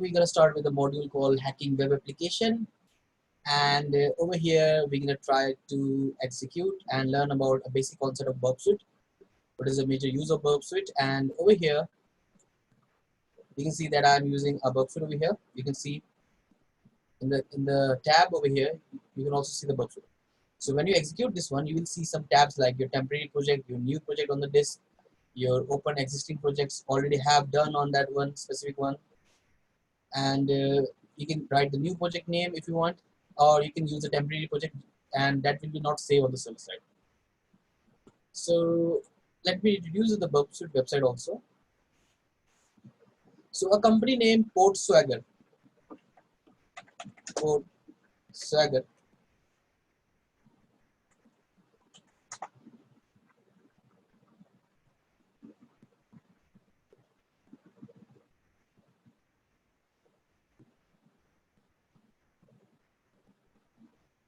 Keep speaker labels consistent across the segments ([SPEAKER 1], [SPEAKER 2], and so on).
[SPEAKER 1] we're gonna start with a module called hacking web application, and over here we're gonna try to execute and learn about a basic concept of Burp Suite. What is the major use of Burp Suite? And over here you can see that I'm using a Burp Suite over here. You can see in the tab over here, you can also see the Burp Suite. So when you execute this one, you will see some tabs like your temporary project, your new project on the disk, your open existing projects already have done on that one specific one, and you can write the new project name if you want, or you can use a temporary project and that will be not saved on the server side. So let me introduce the Burp Suite website also. So a company named Port Swagger.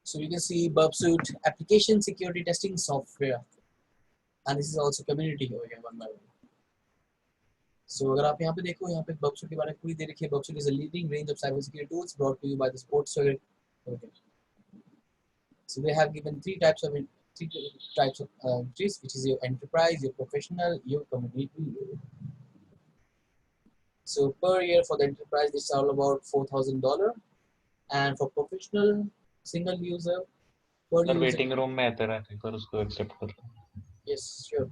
[SPEAKER 1] So you can see Burp Suite application security testing software, and this is also community over here one by one. So अगर आप यहाँ पे देखो, यहाँ पे Burp Suite के बारे में पूरी दे रखी है. Burp Suite is a leading range of cybersecurity tools brought to you by the Port Swagger. Okay. So they have given three types of entries, which is your enterprise, your professional, your community. So per year for the enterprise, it's all about $4,000, and for professional single user per
[SPEAKER 2] sir
[SPEAKER 1] user.
[SPEAKER 2] Waiting room में है तेरा, एक बार उसको accept कर.
[SPEAKER 1] Yes, sure.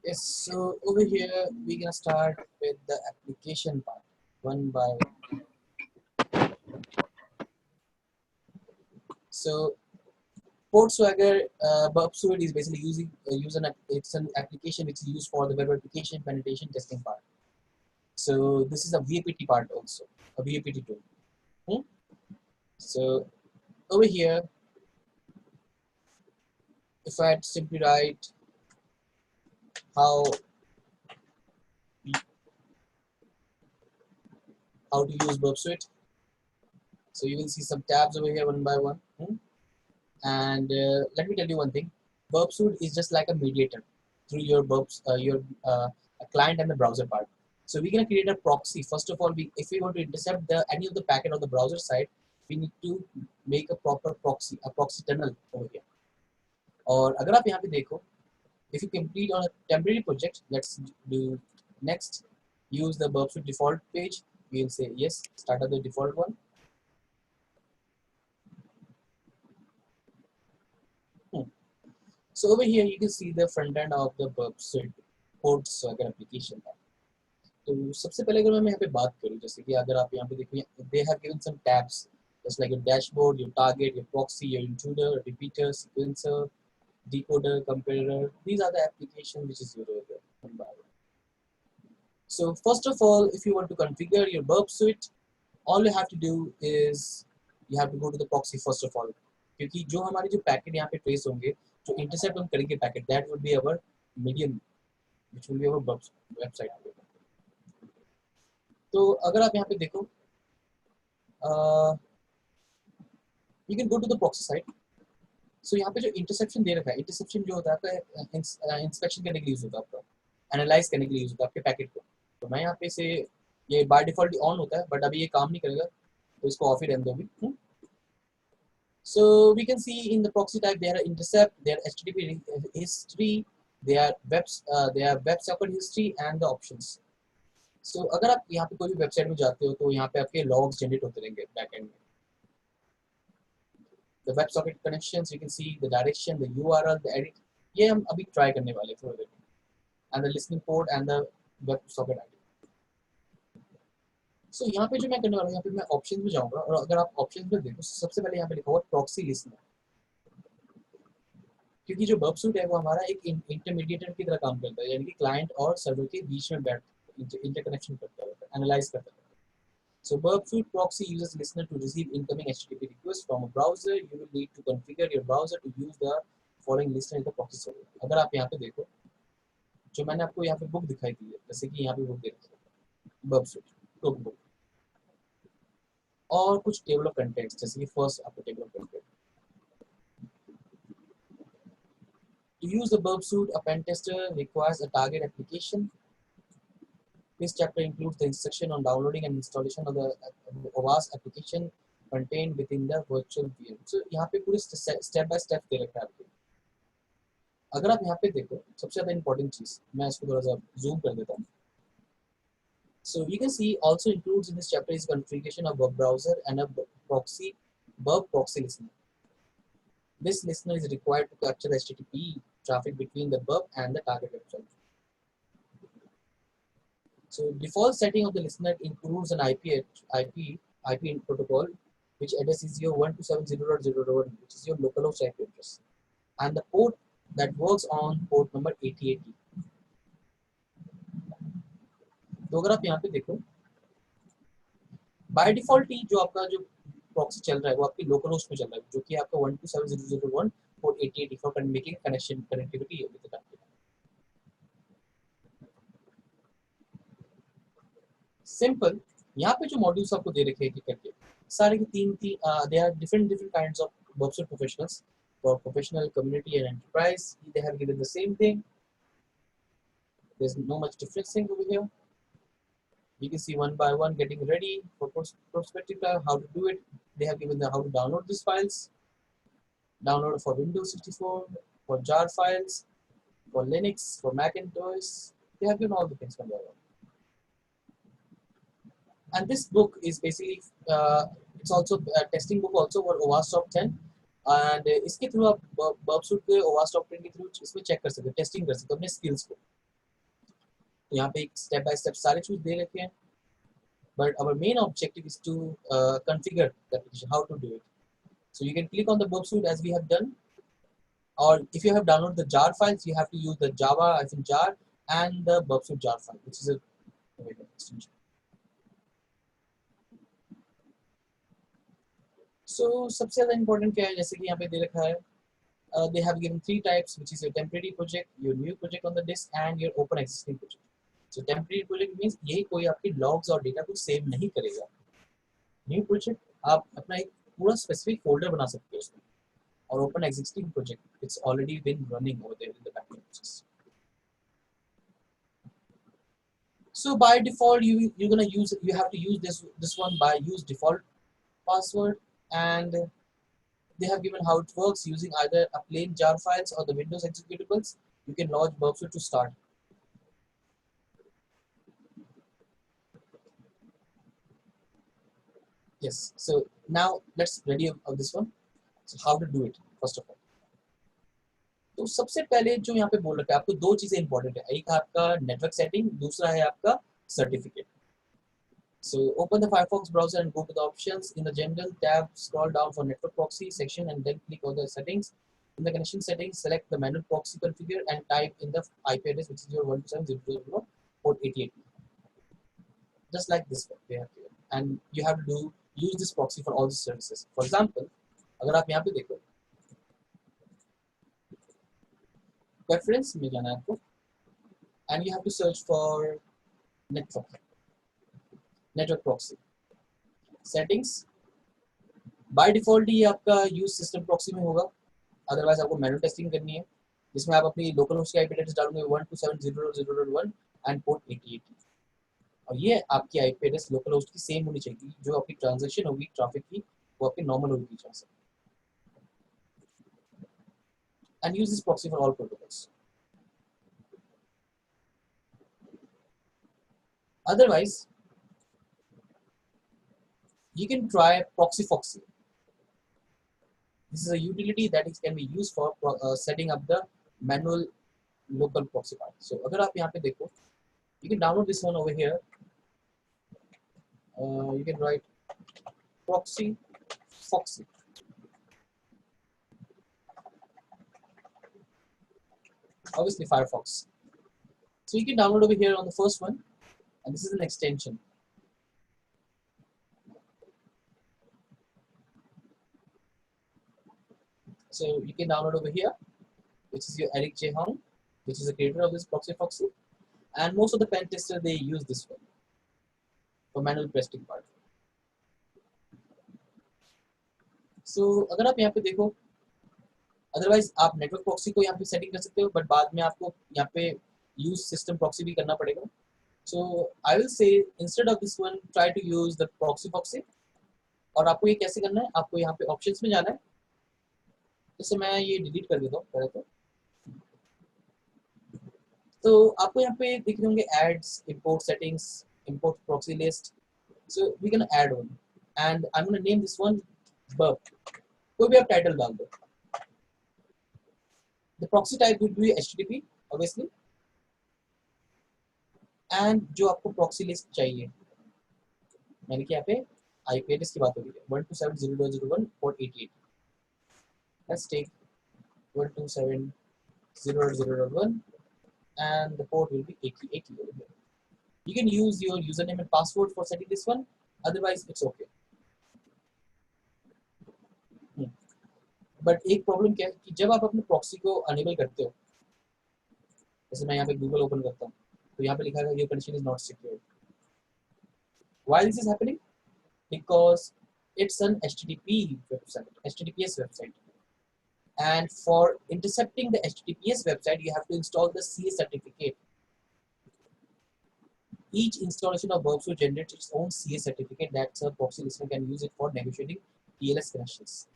[SPEAKER 1] Yes, so over here we're gonna start with the application part one by one. So Port Swagger Burp Suite is basically it's an application which is used for the web application penetration testing part. So this is a VAPT part also, a VAPT tool. So over here, if I had simply write how to use Burp Suite, so you will see some tabs over here one by one. And let me tell you one thing: Burp Suite is just like a mediator through your client and the browser part. So we're gonna create a proxy. First of all, if we want to intercept any of the packet on the browser side, we need to make a proper proxy, tunnel over here. और अगर आप यहाँ पे देखो, if you complete on a temporary project, let's do next. Use the Burp Suite default page. We will say yes. Start up the default one. So over here you can see the front end of the Burp Suite Port Swagger application. तो सबसे पहले अगर मैं यहाँ पे बात करूँ, जैसे कि अगर आप यहाँ पे देखो, they have given some tabs just like your dashboard, your target, your proxy, your intruder, repeater, sequencer, decoder, comparer. These are the applications which is used over there. So first of all, if you want to configure your Burp Suite, all you have to do is you have to go to the proxy first of all, क्योंकि जो हमारे जो packet यहाँ पे trace होंगे, जो intercept हम करेंगे packet, that would be our medium, which will be our Burp website. तो अगर आप यहाँ पे देखो, you can go to the proxy site. So यहाँ पे जो इंटरसेप्शन दे रखा है, इंटरसेप्शन जो होता है आपका इंस्पेक्शन करने के लिए यूज होता है, आपका एनालाइज करने के लिए यूज होता है आपके पैकेट को. तो मैं यहाँ पे से ये बाय डिफॉल्ट ऑन होता है, बट अभी ये काम नहीं करेगा, तो इसको ऑफ ही रहने दो अभी. So we can see in the proxy type there are intercept, there are HTTP history, there are WebSocket history and the options. So अगर आप यहाँ पे कोई भी वेबसाइट में जाते हो तो यहाँ पे आपके लॉग्स जनरेट होते रहेंगे बैकएंड में. The WebSocket connections, you can see the direction, the URL, the edit. ये हम अभी ट्राई करने वाले थोड़ी देर में. And the listening port and the WebSocket ID. So यहाँ पे जो मैं करने वाला हूँ, यहाँ पे मैं ऑप्शंस में जाऊँगा, और अगर आप ऑप्शंस में देखो, सबसे पहले यहाँ पे लिखा हुआ प्रॉक्सी लिसनर, क्योंकि जो Burp Suite है वो हमारा एक इंटरमीडिएटर की तरह काम करता है, यानी कि क्लाइंट और सर्वर के बीच में बैठ इंटरकनेक्शन करता है, एनालाइज करता है. So Burp Suite proxy uses listener to receive incoming HTTP requests from a browser. You will need to configure your browser to use the following listener in the proxy server. अगर आप यहाँ पे देखो, जो मैंने आपको यहाँ पे बुक दिखाई दी है, जैसे कि यहाँ पे बुक दे रखी है Burp Suite टोक बुक, और कुछ टेबल ऑफ कंटेंट्स, जैसे कि फर्स्ट आपको table of content. To use the burp suite, a pen tester requires a target application. This chapter includes the instruction on downloading and installation of the OWASP application contained within the virtual VM. So यहाँ पे पूरे step by step दे रखा है आपको. अगर आप यहाँ पे देखो सबसे ज़्यादा important चीज़ मैं इसको थोड़ा सा zoom कर देता हूँ. So you can see also includes in this chapter is configuration of web browser and a proxy burp proxy listener. This listener is required to capture the HTTP traffic between the burp and the target website. So default setting of the listener includes an IP protocol which address is your 127.0.0.1, which is your localhost IP address, and the port that works on port number 8080. तो अगर आप यहाँ पे देखो bye default ही जो आपका जो proxy चल रहा है वो आपकी लोकल होस्ट में चल रहा है जो कि आपका 127.0.0.1 port 8080 for making connectivity with the computer. Simple. यहाँ पे जो मॉड्यूल्स आपको दे रखे हैं करके सारे के तीन they are different kinds of workshop professionals. For professional, community and enterprise, they have given the same thing. There's no much difference thing over here. You can see one by one getting ready for prospective how to do it. They have given the how to download these files. Download for Windows 64, for jar files, for Linux, for Macintosh. They have given all the things from there. And this book is basically it's also a testing book also for OWASP Top 10. And इसके through आप burp suite के OWASP Top 10 के through इसमें check कर सकते हो, testing कर सकते हो अपने स्किल्स को. तो यहाँ पे एक स्टेप बाय स्टेप सारे चीज दे रखे हैं. But our main objective is to configure the application, how to do it. So you can click on the burp suite as we have done, or if you have downloaded the jar files, you have to use the java-jar and the burp suite jar file, which is a extension. So सबसे ज़्यादा important क्या है जैसे कि यहाँ पे दे रखा है they have given 3 types, which is your temporary project, your new project on the disk, and your open existing project. So temporary project means यही कोई आपकी logs और data को save नहीं करेगा. New project आप अपना एक पूरा specific folder बना सकते हो उसमें. और open existing project it's already been running over there in the backend process. So by default you have to use this one by use default password, and they have given how it works using either a plain jar files or the Windows executables. You can launch Burp suite to start. Yes, so now let's ready of this one. So how to do it first of all. तो सबसे पहले जो यहाँ पे बोल रखा है आपको दो चीजें इंपॉर्टेंट है. एक आपका नेटवर्क सेटिंग, दूसरा है आपका certificate. So open the Firefox browser and go to the options. In the general tab, scroll down for network proxy section and then click on the settings. In the connection settings, select the manual proxy configure and type in the IP address, which is your 127.0.0 port 8080. Just like this one they have here. And you have to use this proxy for all the services. For example, अगर आप यहाँ पे देखो, preference में जाना है आपको, and you have to search for network proxy. Settings. By default ही आपका यूज सिस्टम प्रॉक्सी में होगा. अदरवाइज आपको मैनुअल टेस्टिंग करनी है जिसमें आप अपनी लोकल होस्ट की आईपी एड्रेस डालोगे 127.0.0.1 एंड पोर्ट 8080. और ये आपकी आईपी एड्रेस लोकल होस्ट की सेम होनी चाहिए. जो आपकी ट्रांजैक्शन होगी ट्रैफिक की वो आपकी नॉर्मल होगी जहाँ से. And use this proxy for all protocols. Otherwise, you can try Proxy. This is a utility that can be used for setting up the manual local proxy part. So अगर आप यहाँ पे देखो, you can download this one over here. You can write Proxy. Obviously Firefox. So you can download over here on the first one, and this is an extension. So you can download over here, which is your Eric J. Hong, which is the creator of this Proxy. And most of the pen testers, they use this one for manual testing part. So अगर आप यहाँ पे देखो, otherwise आप network proxy को यहाँ पे setting कर सकते हो, बट बाद में आपको यहाँ पे यूज सिस्टम प्रॉक्सी भी करना पड़ेगा. So I will say instead of this one try to use the proxy. और आपको ये कैसे करना है, आपको यहाँ पे ऑप्शंस में जाना है. जैसे मैं ये डिलीट कर देता हूँ पहले तो आपको यहाँ पे दिख रहे होंगे adds, import settings, import proxy list. So we can add one and I am gonna name this one Burp. कोई भी आप टाइटल डाल दो. The proxy type would be HTTP obviously. And जो आपको प्रॉक्सी लिस्ट चाहिए, यानी कि यहाँ पे आईपी एड्रेस की बात हो रही है 127.0.0.1.48. Let's take 127.0.0.1 and the port will be 8080 over here. You can use your username and password for setting this one, otherwise it's okay. But एक प्रॉब्लम क्या है कि जब आप अपने प्रॉक्सी को अनेबल करते हो, जैसे मैं यहाँ पे गूगल ओपन करता हूँ तो यहाँ पे लिखा है your connection is not secure. Why this is happening? Because it's an HTTP website, HTTPS website, and for intercepting the HTTPS website you have to install the CS certificate. Each installation of Burp will generate its own CS certificate that a proxy listener can use it for negotiating TLS connections.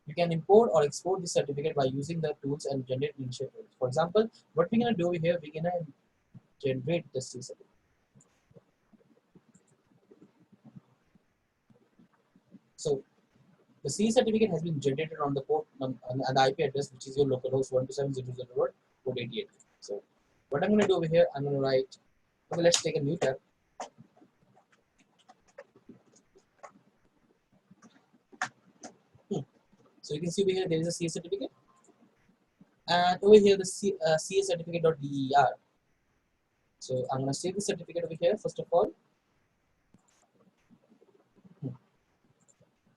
[SPEAKER 1] You can import or export this certificate by using the tools and generate initial. For example, what we're going to do here, we're going to generate the CS certificate. So the CS certificate has been generated on the port on the IP address, which is your localhost 127.0.0.1.88. So what I'm going to do over here, I'm going to write, okay, let's take a new tab. So you can see over here there is a CS certificate, and over here the CS certificate.der. So I'm going to save the certificate over here first of all.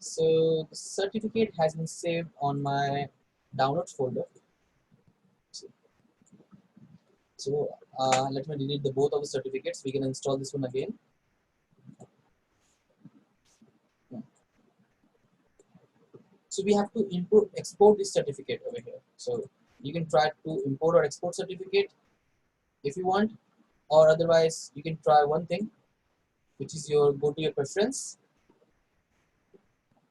[SPEAKER 1] So the certificate has been saved on my downloads folder. So let me delete the both of the certificates. We can install this one again. So we have to export this certificate over here. So you can try to import or export certificate if you want, or otherwise you can try one thing, which is go to your preference,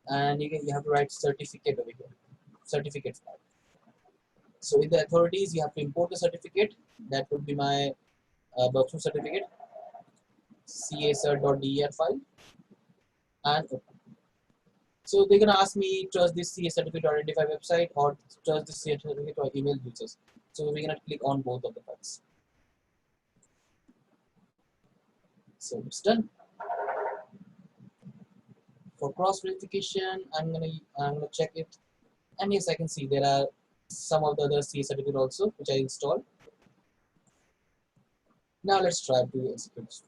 [SPEAKER 1] and you have to write certificate over here, certificate file. So in the authorities, you have to import the certificate. That would be my Burp certificate, cert.der file, and open. So they're gonna ask me, trust this CS certificate to identify website or trust this CS certificate to email users. So we're gonna click on both of the files. So it's done. For cross verification, I'm gonna check it, and yes, I can see there are some of the other CS certificate also which I installed. Now let's try to execute.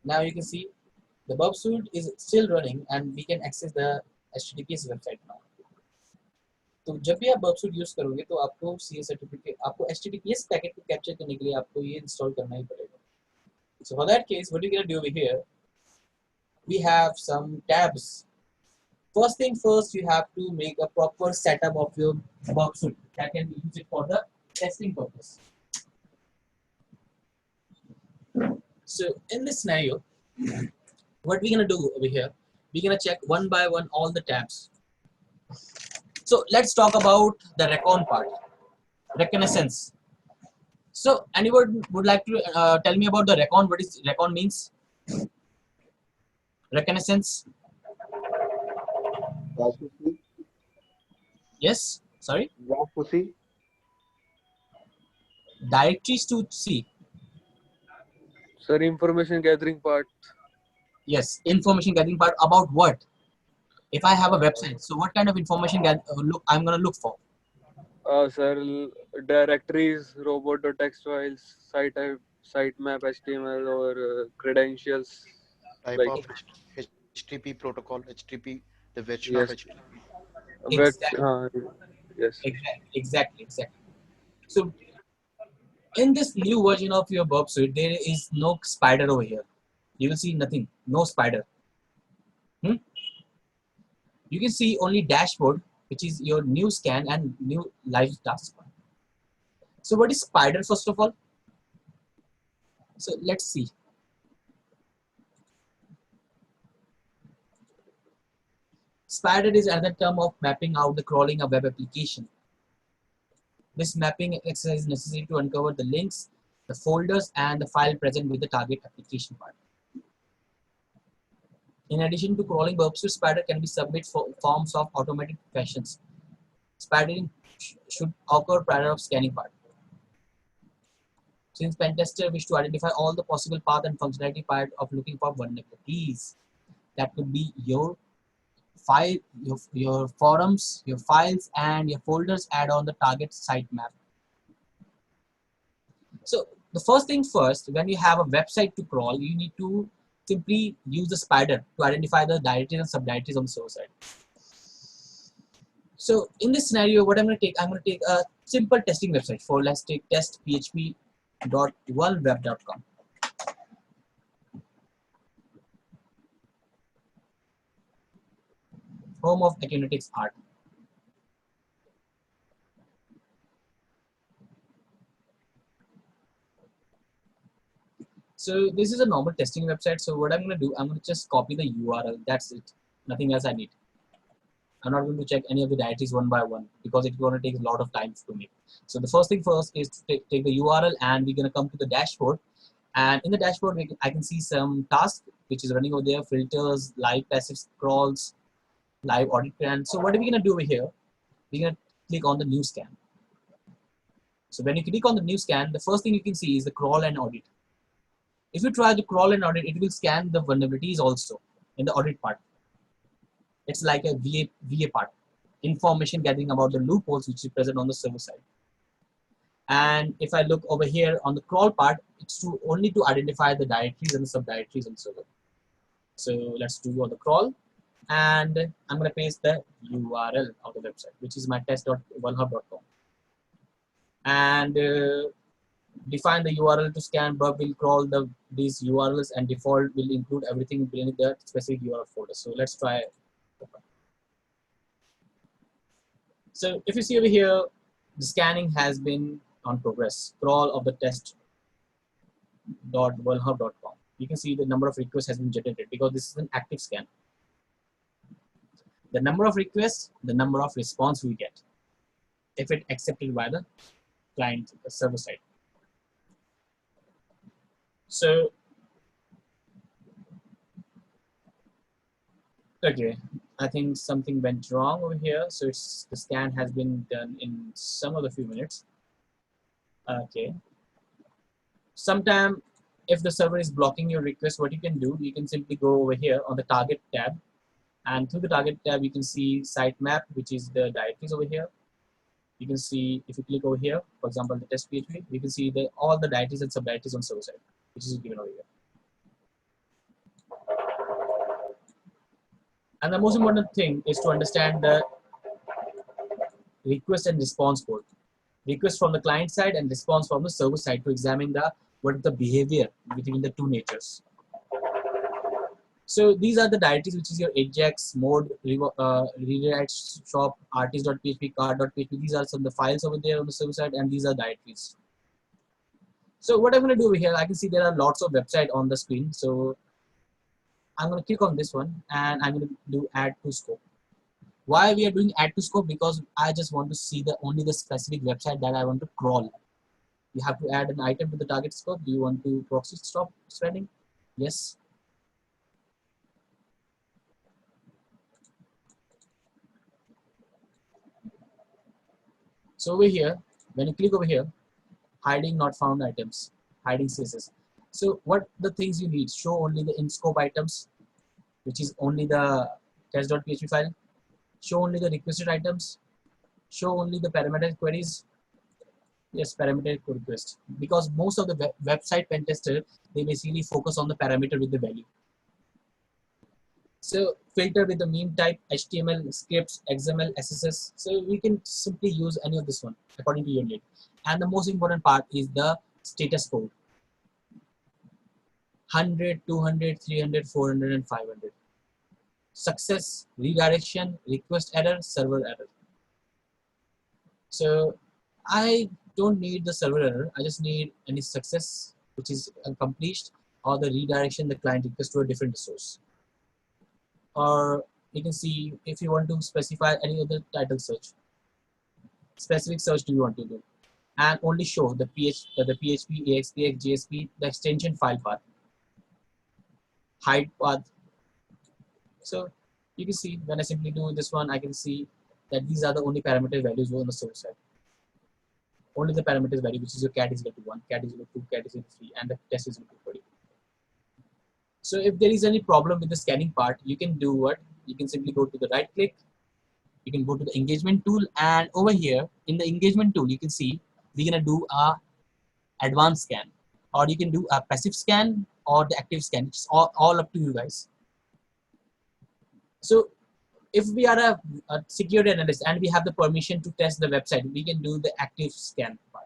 [SPEAKER 1] Now you can see the Burp suite is still running and we can access the HTTPS website now. तो जब भी आप Burp suite use करोगे तो आपको CS certificate, आपको HTTPS packet को capture करने के लिए आपको ये इंस्टॉल करना ही पड़ेगा. So for that case, what you're gonna do over here, we have some tabs. First thing first, you have to make a proper setup of your Burp suite that can be used for the testing purpose. So in this scenario, what we're gonna do over here, we're gonna check one by one all the tabs. So let's talk about the recon part, reconnaissance. So anyone would like to tell me about the recon? What is recon means? Reconnaissance. Yes. Sorry. Directories to see.
[SPEAKER 3] Sir, information gathering part.
[SPEAKER 1] Yes, information gathering part about what? If I have a website, so what kind of information I'm gonna look for?
[SPEAKER 3] Sir, directories, robot.txt files, sitemap, HTML, or credentials.
[SPEAKER 4] Type
[SPEAKER 3] like
[SPEAKER 4] of HTTP protocol, HTTP, the version
[SPEAKER 3] yes.
[SPEAKER 4] of HTTP.
[SPEAKER 3] Yes.
[SPEAKER 1] Exactly. So in this new version of your Burp suite, there is no spider over here. You will see nothing, no spider. You can see only dashboard, which is your new scan and new live task. So what is spider first of all? So let's see. Spider is another term of mapping out the crawling of web application. This mapping exercise is necessary to uncover the links, the folders, and the file present with the target application part. In addition to crawling verbs, Spider can be submit for forms of automated fashions. Spidering should occur prior of scanning part. Since pen tester wish to identify all the possible path and functionality part of looking for vulnerabilities, that could be your file, your forums, your files, and your folders add on the target site map. So the first thing first, when you have a website to crawl, you need to simply use the spider to identify the directories and subdirectories on the server side. So in this scenario, what I'm going to take a simple testing website for, let's take test.php.oneweb.com. Home of Akunetics art. So this is a normal testing website. So what I'm going to do, I'm going to just copy the URL. That's it. Nothing else I need. I'm not going to check any of the directories one by one because it's going to take a lot of time to make. So the first thing first is to take the URL, and we're going to come to the dashboard. And in the dashboard, I can see some tasks which is running over there: filters, live passive crawls, live audit plan. So what are we going to do over here? We're going to click on the new scan. So when you click on the new scan, the first thing you can see is the crawl and audit. If you try to crawl and audit, it will scan the vulnerabilities also in the audit part. It's like a VA part, information gathering about the loopholes which is present on the server side. And if I look over here on the crawl part, it's only to identify the directories and the subdirectories on the server. So let's do on the crawl, and I'm going to paste the URL of the website, which is my test.onehub.com, and define the URL to scan. Burp will crawl these URLs, and default will include everything in the specific URL folder. So let's try. So if you see over here, the scanning has been on progress. Crawl of the test.onehub.com. You can see the number of requests has been generated because this is an active scan. The number of requests, the number of response we get, if it accepted by the client server side. So, okay, I think something went wrong over here. So the scan has been done in some of the few minutes. Okay. Sometime if the server is blocking your request, what you can do, you can simply go over here on the target tab, and through the target tab, you can see sitemap, which is the directories over here. You can see, if you click over here, for example, the test PHP, you can see all the directories and subdirectories on server side, which is given over here. And the most important thing is to understand the request and response code. Request from the client side and response from the server side to examine what is the behavior between the two natures. So these are the directories, which is your Ajax, mode, rewrite, shop, artist.php, card.php. These are some of the files over there on the server side, and these are directories. So what I'm going to do over here, I can see there are lots of websites on the screen. So I'm going to click on this one, and I'm going to do add to scope. Why we are doing add to scope? Because I just want to see only the specific website that I want to crawl. You have to add an item to the target scope. Do you want to proxy stop spreading? Yes. So over here, when you click over here, hiding not found items, hiding CSS. So what the things you need? Show only the in scope items, which is only the test.php file. Show only the requested items. Show only the parameter queries. Yes, parameter request. Because most of the website pen tester, they basically focus on the parameter with the value. So filter with the meme type, HTML, scripts, XML, SSS. So we can simply use any of this one according to your need. And the most important part is the status code. 100, 200, 300, 400, and 500. success, redirection, request error, server error. So I don't need the server error. I just need any success which is accomplished, or the redirection the client request to a different resource. Or you can see if you want to specify any other title search, specific search do you want to do, and only show the PHP, AXPX, JSP, the extension file path, hide path. So you can see when I simply do this one, I can see that these are the only parameter values on the server side. Only the parameters value, which is your cat is equal to 1, cat is equal to 2, cat is equal to 3, and the test is equal to 40. So if there is any problem with the scanning part, you can do what? You can simply go to the right click, you can go to the engagement tool, and over here in the engagement tool, you can see we're gonna do a advanced scan, or you can do a passive scan or the active scan. It's all up to you guys. So if we are a security analyst and we have the permission to test the website, we can do the active scan part.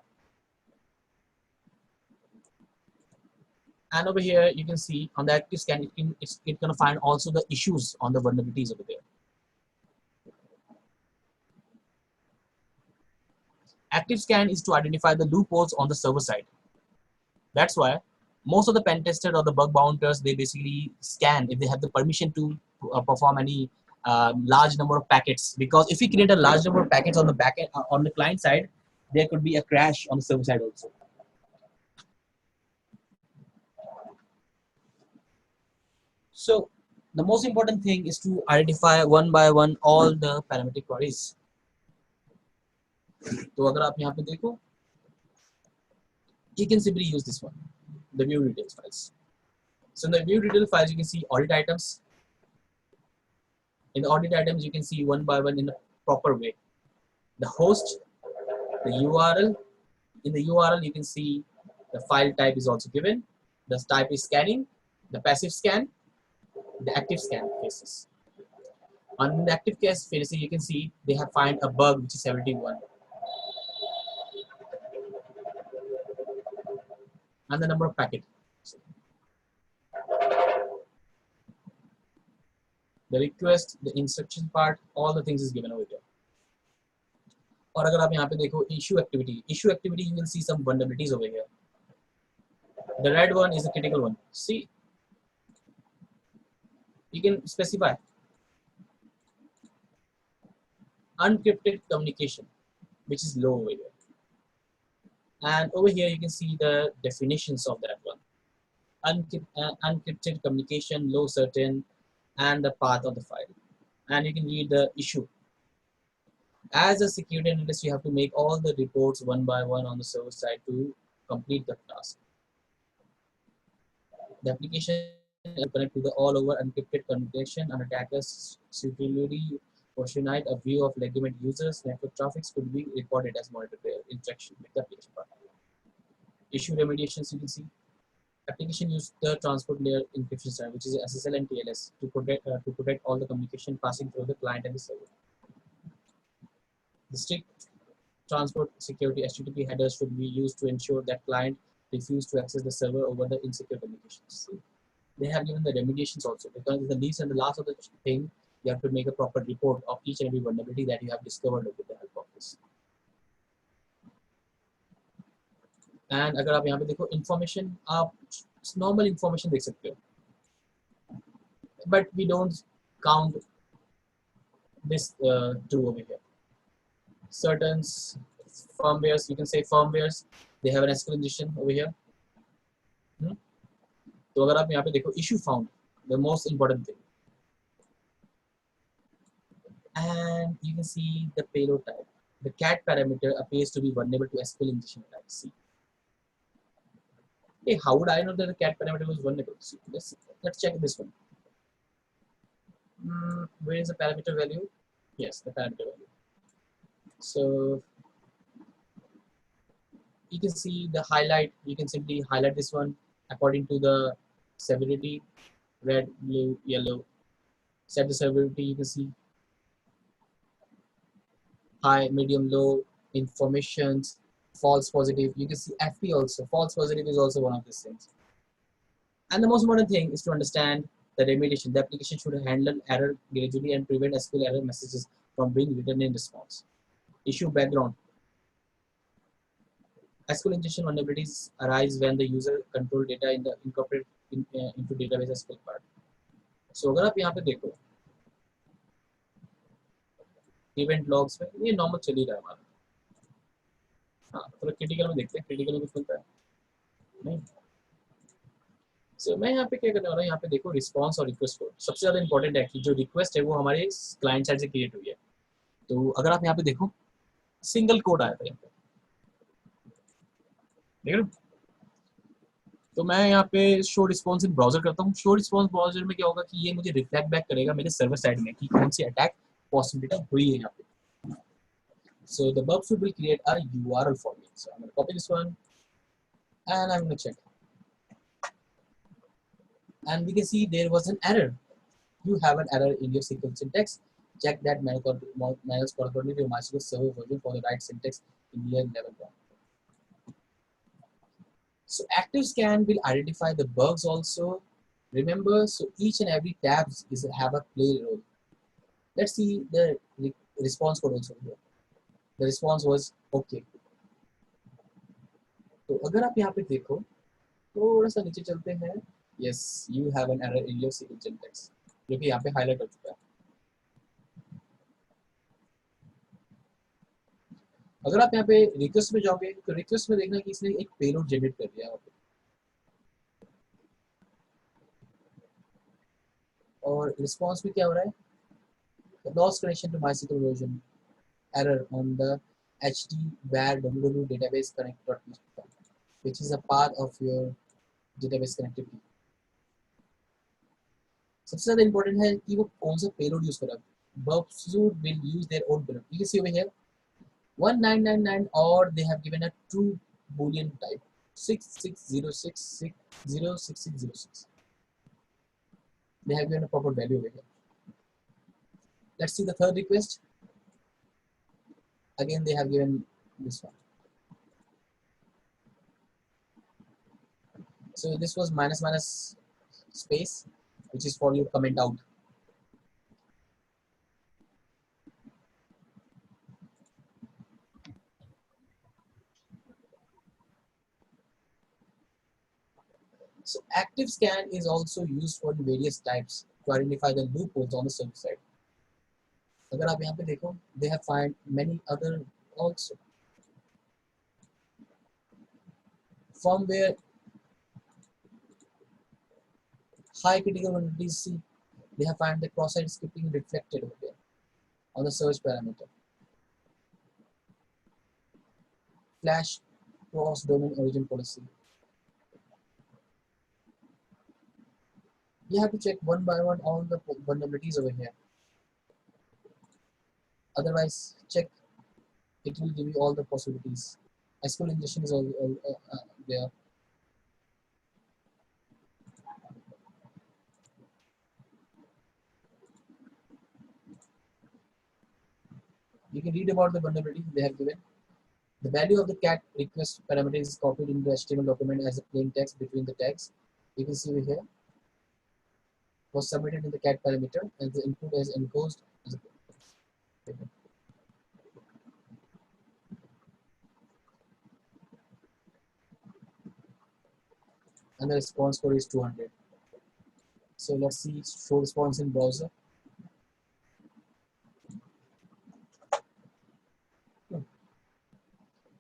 [SPEAKER 1] And over here, you can see on the active scan, it's going to find also the issues on the vulnerabilities over there. Active scan is to identify the loopholes on the server side. That's why most of the pen testers or the bug bounters, they basically scan if they have the permission to perform any large number of packets. Because if we create a large number of packets on the backend, on the client side, there could be a crash on the server side also. So the most important thing is to identify one by one all the parametric queries. So अगर आप यहाँ पे देखो, you can simply use this one, the view details files. So in the view detail files, you can see audit items. In the audit items, you can see one by one in a proper way. The host, the URL. In the URL, you can see the file type is also given. The type is scanning, the passive scan, the active scan cases. On the active case phase, you can see they have find a bug which is 71. And the number of packets. The request, the instruction part, all the things is given over here. और अगर आप यहाँ पे देखो issue activity, you will see some vulnerabilities over here. The red one is a critical one. See, you can specify unencrypted communication, which is low over here. And over here you can see the definitions of that one. Unencrypted communication, low certain, and the path of the file. And you can read the issue. As a security analyst, you have to make all the reports one by one on the server side to complete the task. The application will connect to the all over encrypted communication, and attackers securely questioned a view of legitimate users. Network traffic could be reported as monitored their interaction with the application part. Issue remediations, you can see. Application use the transport layer encryption style, which is SSL and TLS, to protect all the communication passing through the client and the server. The strict transport security HTTP headers should be used to ensure that client refuse to access the server over the insecure communications. They have given the remediations also, because the least and the last of the thing, you have to make a proper report of each and every vulnerability that you have discovered with the help of this. And अगर आप यहाँ पे देखो information, आप normal information देख सकते हो, but we don't count this two over here. Certain firmwares, you can say firmwares, they have an escalation over here. तो अगर आप यहाँ पे देखो issue found, the most important thing, and you can see the payload type. The cat parameter appears to be vulnerable to SQL injection attack. See, hey, how would I know that the cat parameter was vulnerable? See, let's check this one. Where is the parameter value? Yes, the parameter value. So you can see the highlight. You can simply highlight this one according to the severity: red, blue, yellow. Set the severity. You can see high, medium, low, informations, false positive. You can see FP also. False positive is also one of these things. And the most important thing is to understand the remediation. The application should handle error gradually and prevent SQL error messages from being written in response. Issue background. SQL injection vulnerabilities arise when the user control data in the incorporate into database SQL part. So अगर आप यहाँ पे देखो event logs में ये normal चल ही रहा है हमारा. हाँ थोड़ा क्रिटिकल में देखते हैं, क्रिटिकल में कुछ मिलता है नहीं. So, मैं यहाँ पे क्या करने वाला हूँ, यहाँ पे देखो रिस्पॉन्स और रिक्वेस्ट कोड. सबसे ज़्यादा इंपॉर्टेंट है कि जो रिक्वेस्ट है वो हमारे क्लाइंट साइड से क्रिएट हुई है. तो अगर आप यहाँ पे देखो सिंगल कोड आया था यहाँ पे, देख रहे हो. तो मैं यहाँ पे शो रिस्पॉन्स इन ब्राउजर करता हूँ. शो रिस्पॉन्स ब्राउजर में क्या होगा कि ये मुझे रिफ्लेक्ट बैक करेगा मेरे सर्वर साइड में कि कौन सी अटैक पॉसिबिलिटी हुई है यहाँ पे. So the Burp will create a URL for me. So I'm going to copy this one and I'm going to check. And we can see there was an error. You have an error in your SQL syntax. Check that manuals corresponding to your MySQL server version for the right syntax in year level 1. So active scan will identify the bugs also. Remember, so each and every tabs have a play role. Let's see the response code also here. The response was okay. तो अगर आप यहाँ पे देखो थोड़ा सा नीचे चलते हैं. Yes, you have an error in your SQL syntax, जो कि यहाँ पे हाईलाइट हो चुका है. अगर आप यहाँ पे रिक्वेस्ट में जाओगे तो रिक्वेस्ट में देखना कि इसने एक पेलोड जनरेट कर दिया है. और रिस्पॉन्स में क्या हो रहा है, lost connection to MySQL version, error on the HT where www database connect.php, which is a part of your database connectivity. सबसे ज़्यादा इंपॉर्टेंट है कि वो कौन सा पेलोड यूज कर रहा है. Burp will use their own payload. You can see over here 1999 or they have given a true boolean type 6606606606. They have given a proper value over here. Let's see the third request. Again they have given this one. So this was minus minus space, which is for your comment out. So active scan is also used for various types to identify the loopholes on the server side. अगर आप यहाँ पे देखो, they have find many other also. Firmware high critical vulnerabilities, see, they have found the cross-site scripting reflected over there on the search parameter. Flash cross-domain origin policy. You have to check one by one all the vulnerabilities over here. Otherwise, check. It will give you all the possibilities. SQL injection is all there. You can read about the vulnerability they have given. The value of the cat request parameter is copied into the HTML document as a plain text between the tags. You can see over here. Was submitted in the cat parameter and the input is encoded as a and the response code is 200. So let's see show response in browser.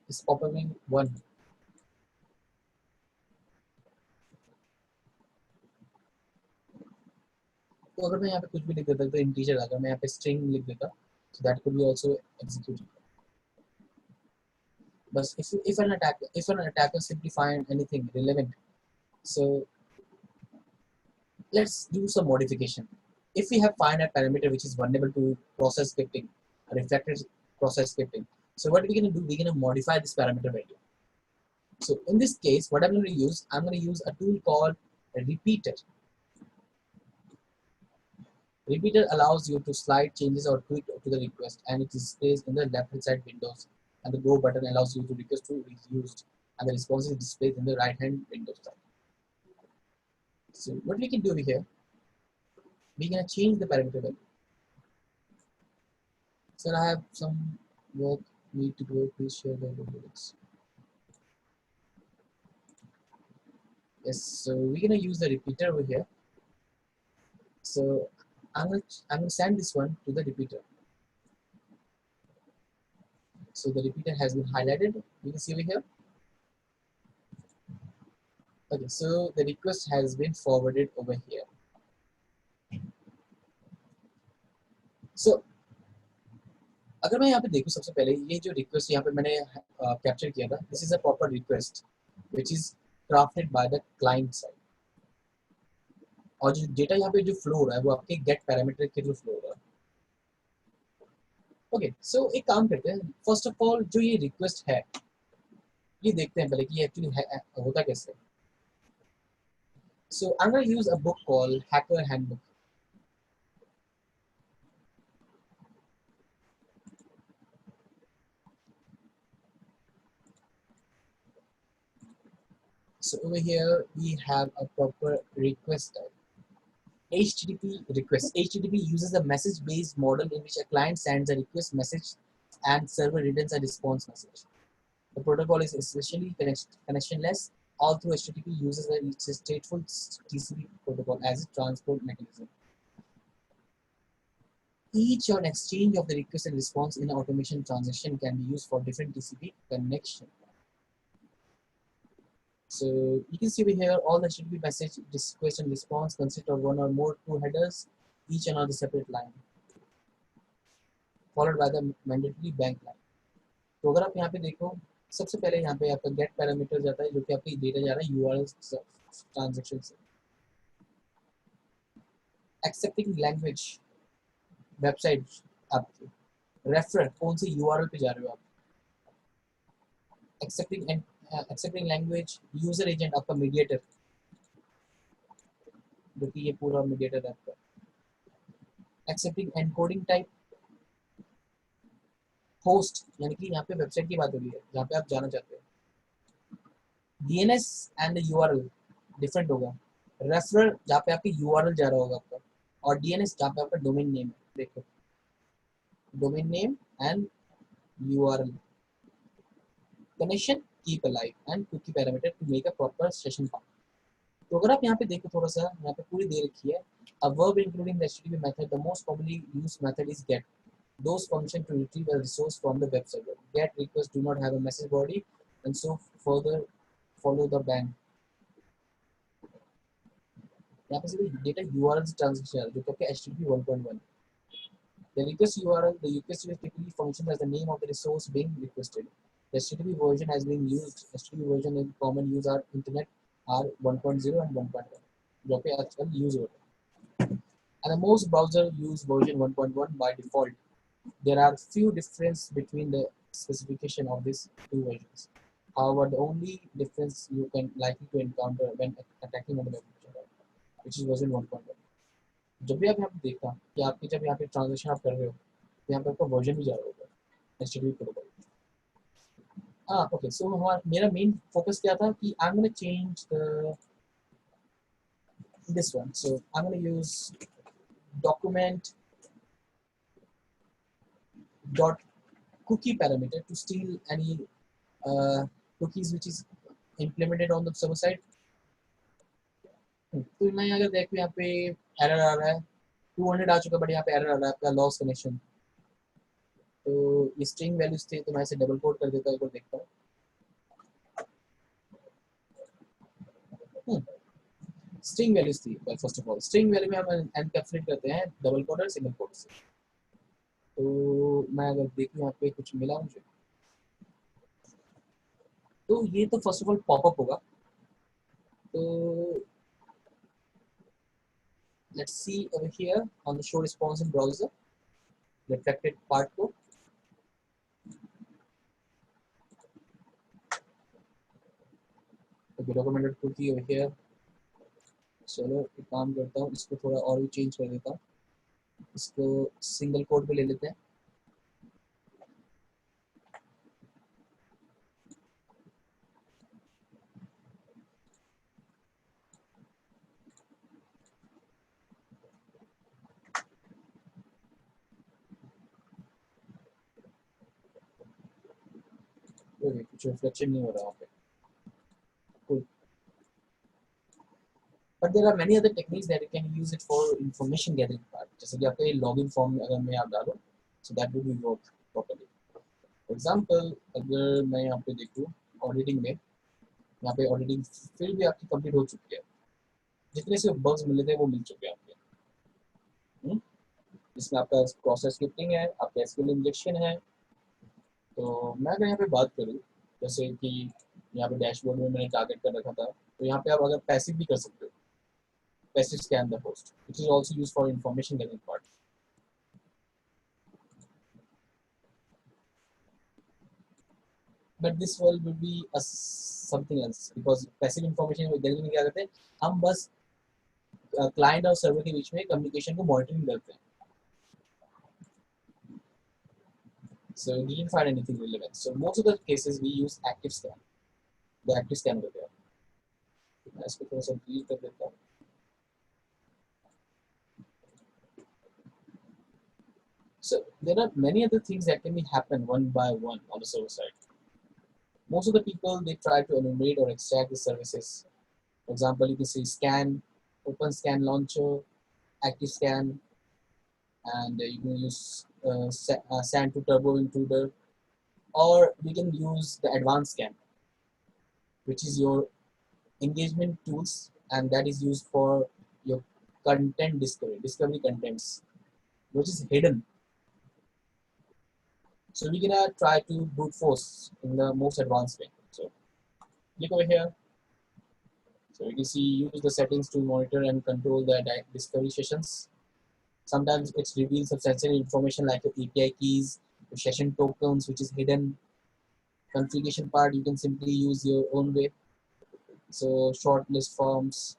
[SPEAKER 1] It's popping 1. तो अगर मैं यहाँ पे कुछ भी लिख देता तो इंटीजर, अगर मैं यहाँ पे स्ट्रिंग लिख देता so that could be also executed. But if an attacker simply find anything relevant, so let's do some modification. If we have find a parameter which is vulnerable to process scripting, reflected process scripting, so what we're going to do, we're going to modify this parameter value. So in this case, what I'm going to use a tool called a repeater. Repeater allows you to slide changes or tweak to the request, and it displays in the left hand side windows, and the go button allows you to request to be used, and the response is displayed in the right hand window side. So what we can do over here, we're gonna change the parameter value. Sir, I have some work need to do. Please share the videos. Yes, so we're gonna use the repeater over here. So I'm gonna send this one to the repeater. So the repeater has been highlighted. You can see over here. Okay, so the request has been forwarded over here. So अगर मैं यहाँ पे देखूँ सबसे पहले ये जो request यहाँ पे मैंने कैप्चर किया था, this is a proper request which is crafted by the client side, और जो डेटा यहाँ पे जो फ्लो हो रहा है वो आपके गेट पैरामीटर के थ्रू फ्लो हो रहा है. ओके, सो एक काम करते हैं, फर्स्ट ऑफ ऑल जो ये रिक्वेस्ट है ये देखते हैं पहले कि ये एक्चुअली होता कैसे. So I am gonna use a book called hacker handbook. So over here we have a proper request type. HTTP request. HTTP uses a message-based model in which a client sends a request message and server returns a response message. The protocol is essentially connectionless. All through HTTP uses a stateful TCP protocol as a transport mechanism. Each or exchange of the request and response in an automation transaction can be used for different TCP connection. So you can see over here all the HTTP message request and response consist of one or more two headers, each another separate line, followed by the mandatory bank line. तो अगर आप यहाँ पे देखो सबसे पहले यहाँ पे आपका गेट पैरामीटर जाता है जो कि आपकी डेटा जा रहा है यूआरएल ट्रांजैक्शन से. एक्सेप्टिंग लैंग्वेज वेबसाइट आपकी रेफर कौन से यूआरएल पे जा रहे हो आप. एक्सेप्टिंग लैंग्वेज यूजर एजेंट आपका मीडिएटर जो कि ये पूरा मीडिएटर है आपका. एक्सेप्टिंग एनकोडिंग टाइप होस्ट यानी कि यहाँ पे वेबसाइट की बात हो रही है जहाँ पे आप जाना चाहते हो. डीएनएस एंड यूआरएल डिफरेंट होगा. रेफरर जहाँ पे आपकी यूआरएल जा रहा होगा आपका, और डीएनएस जहाँ पे आपका डोमेन नेम है. देखो domain name and URL. Connection keep alive and cookie parameter to make a proper session path. तो अगर आप यहाँ पे देखो थोड़ा सा यहाँ पे पूरी दे रखी है. A verb including the HTTP method, the most commonly used method is get. Those function to retrieve a resource from the web server. Get requests do not have a message body and so further follow the ban. यहाँ पे सिर्फ data URL से transfer है जो कि आपके HTTP 1.1. The request URL, the request will typically function as the name of the resource being requested. The HTTP version has been used. HTTP version in common use are Internet are 1.0 and 1.1 जो कि आजकल use हो रहा है. And the most browser use version 1.1 by default. There are few difference between the specification of these two versions. However, the only difference you can likely to encounter when attacking on the web, which is version 1.1. जब भी आप यहाँ पे देखा कि आपकी जब यहाँ पे ट्रांजेक्शन आप कर रहे हो तो यहाँ पे आपका वर्जन भी जा रहा होगा HTTP प्रोटोकॉल. हाँ ओके, सो मेरा मेन फोकस क्या था कि आई am gonna change the this one. So I'm going to use document dot cookie parameter to steal any cookies which is implemented on the server side. तो मैं अगर देखूँ यहाँ पे एरर आ रहा है 200 आ चुका, बट यहाँ पे एरर आ रहा है आपका लॉस कनेक्शन. तो ये स्ट्रिंग वैल्यूज थे तो मैं इसे डबल कोड कर देता हूँ, एक बार देखता हूँ. स्ट्रिंग वैल्यूज थी. First of all string value में हम एनकैप्सुलेट करते हैं डबल कोड और सिंगल कोड से. तो मैं अगर देखूँ यहाँ पे कुछ मिला मुझे, तो ये तो फर्स्ट ऑफ ऑल पॉपअप होगा. तो let's see over here on the show response in browser reflected part को. तो documented cookie over here. चलो एक काम करता हूँ, इसको थोड़ा और भी चेंज कर देता हूँ. इसको सिंगल कोड पे ले लेते हैं. ओके कुछ रिफ्लेक्शन नहीं हो रहा वहाँ पे cool. But there are many other techniques that you can use it for information gathering part. जैसे कि आपका login form अगर मैं आप डालूं, so that would be work properly. For example, अगर मैं यहाँ पे देखूँ auditing में, यहाँ पे auditing फिर भी आपकी complete हो चुकी है. जितने से bugs मिले थे वो मिल चुके हैं आपके. इसमें आपका process scripting है, आपका SQL injection है. तो मैं अगर यहाँ पे बात करूँ, जैसे कि यहाँ पे डैशबोर्ड में मैंने टारगेट कर रखा था, तो यहाँ पे आप अगर पैसिव भी कर सकते हो. Passive scan the host, which is also used for information gathering part. But this will be something else because passive information gathering में क्या करते हैं हम बस client और server के बीच में communication को monitoring करते हैं. So we didn't find anything relevant. So most of the cases we use active scan. The active scan होता है. मैं इसको थोड़ा सा delete कर देता हूँ. So there are many other things that can happen one by one on the server side. Most of the people they try to enumerate or extract the services. For example, you can see scan, open scan launcher, active scan, and you can use SAN to turbo intruder, or we can use the advanced scan, which is your engagement tools, and that is used for your content discovery contents, which is hidden. So we're gonna try to brute force in the most advanced way. So click over here. So you can see use the settings to monitor and control the discovery sessions. Sometimes it reveals substantial information like your API keys, your session tokens, which is hidden. Configuration part you can simply use your own way. So short list forms,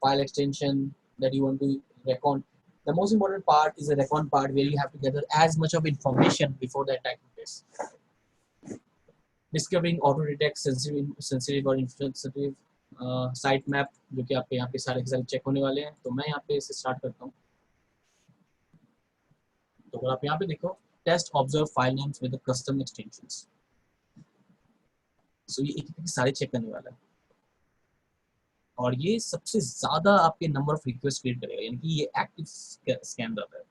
[SPEAKER 1] file extension that you want to recon. The most important part is the recon part where you have to gather as much of information before the attack takes place. Discovering auto detect sensitive और insensitive site map जो कि आपके यहाँ पे सारे के सारे check होने वाले हैं. तो मैं यहाँ पे इसे स्टार्ट करता हूँ. तो अगर आप यहाँ पे देखो test observe file names with custom extensions. So ये एक सारे चेक करने वाला है और ये सबसे ज्यादा आपके नंबर ऑफ रिक्वेस्ट क्रिएट करेगा, यानी कि ये एक्टिव स्कैन रहता है.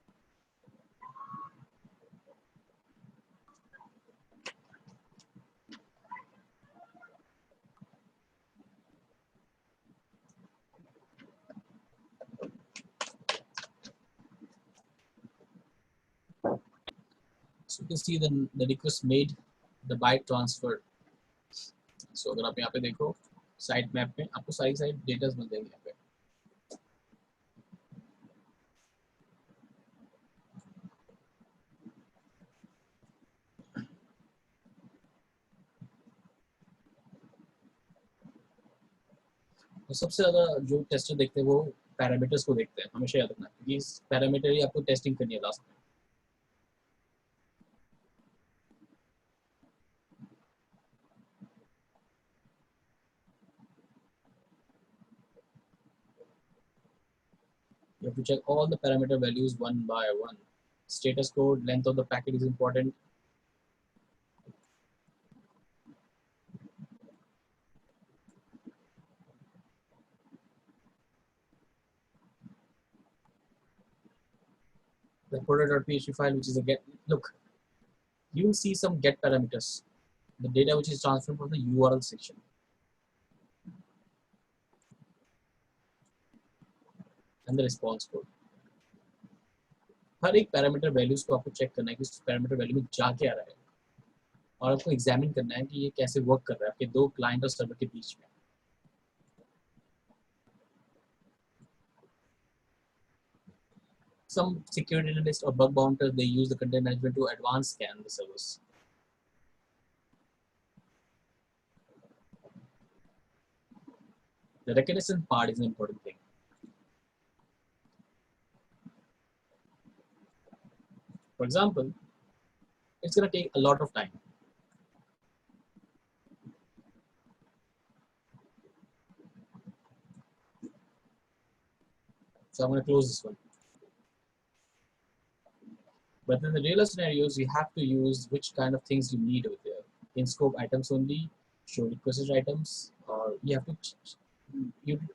[SPEAKER 1] So you can see the request made, the byte transfer. So अगर आप यहाँ पे देखो साइट मैप में आपको सारी सारी डेटा मिल जाएंगे यहाँ पे. तो सबसे ज्यादा जो टेस्टर देखते हैं वो पैरामीटर्स को देखते हैं, हमेशा याद रखना क्योंकि इस पैरामीटर ही आपको टेस्टिंग करनी है लास्ट में. You have to check all the parameter values one by one. Status code, length of the packet is important. The product.php file, which is a get. Look, you will see some get parameters, the data which is transferred from the URL section. And the response code. हर एक parameter values को आपको check करना है कि उस parameter value में जा क्या रहा है और आपको एग्जामिन करना है कि ये कैसे वर्क कर रहा है आपके दो क्लाइंट और सर्वर के बीच में. Some security analysts or bug bounters, they use the content management to advance scan the servers. The recognition part is an important thing. For example, it's going to take a lot of time. So I'm going to close this one. But in the real scenarios, you have to use which kind of things you need over there. in scope items only, show requested items, or you have to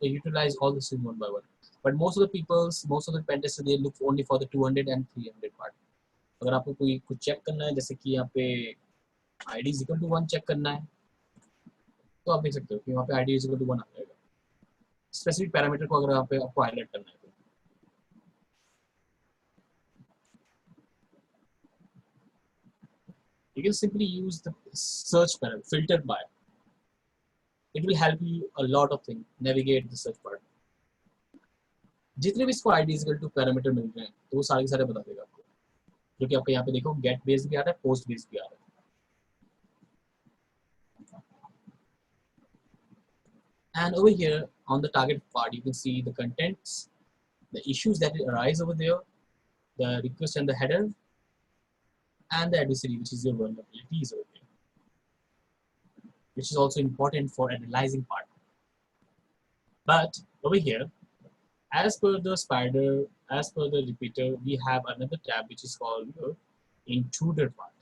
[SPEAKER 1] utilize all this in one by one. But most of the pen testers, they look only for the 200 and 300 part. अगर आपको कोई कुछ check करना है, जैसे कि यहाँ पे id is equal to 1 check करना है, तो आप देख सकते हो कि वहाँ पे id is equal to 1 आ जाएगा. स्पेसिफिक पैरामीटर को अगर यहाँ पे आपको हाईलाइट करना है तो you can simply use the search parameter filter by. It will help you a lot of things navigate the search part. जितने भी इसको id is equal to parameter मिल रहे हैं तो वो सारे के सारे बता देगा आपको, जो कि आप यहाँ पे देखो गेट बेस भी आ रहा है, पोस्ट बेस भी आ रहा है. And over here on the target part, you can see the contents, the issues that arise over there, the request and the header, and the adversary, which is your vulnerabilities over there, which is also important for analyzing part. But over here, as per the spider, as per the repeater, we have another tab which is called your intruder part.